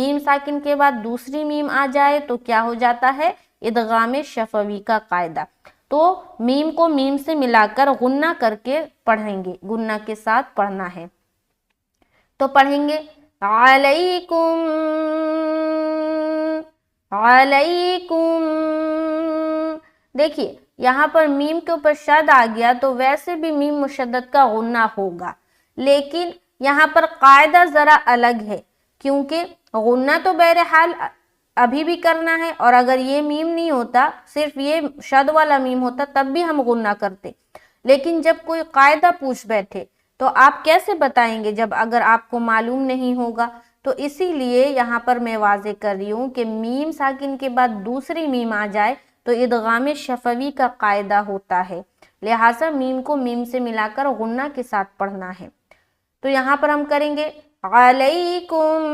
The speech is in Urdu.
میم ساکن کے بعد دوسری میم آ جائے تو کیا ہو جاتا ہے؟ ادغام شفوی کا قاعدہ. تو میم کو میم سے ملا کر غنہ کر کے پڑھیں گے، غنہ کے ساتھ پڑھنا ہے. تو پڑھیں گے علیکم، علیکم. دیکھیے یہاں پر میم کے اوپر شد آ گیا تو ویسے بھی میم مشدد کا غنہ ہوگا، لیکن یہاں پر قاعدہ ذرا الگ ہے، کیونکہ غنہ تو بہرحال ابھی بھی کرنا ہے، اور اگر یہ میم نہیں ہوتا، صرف یہ شد والا میم ہوتا، تب بھی ہم غنہ کرتے. لیکن جب کوئی قاعدہ پوچھ بیٹھے تو آپ کیسے بتائیں گے جب اگر آپ کو معلوم نہیں ہوگا؟ تو اسی لیے یہاں پر میں واضح کر رہی ہوں کہ میم ساکن کے بعد دوسری میم آ جائے تو ادغام شفوی کا قاعدہ ہوتا ہے، لہٰذا میم کو میم سے ملا کر غنہ کے ساتھ پڑھنا ہے. تو یہاں پر ہم کریں گے علیکم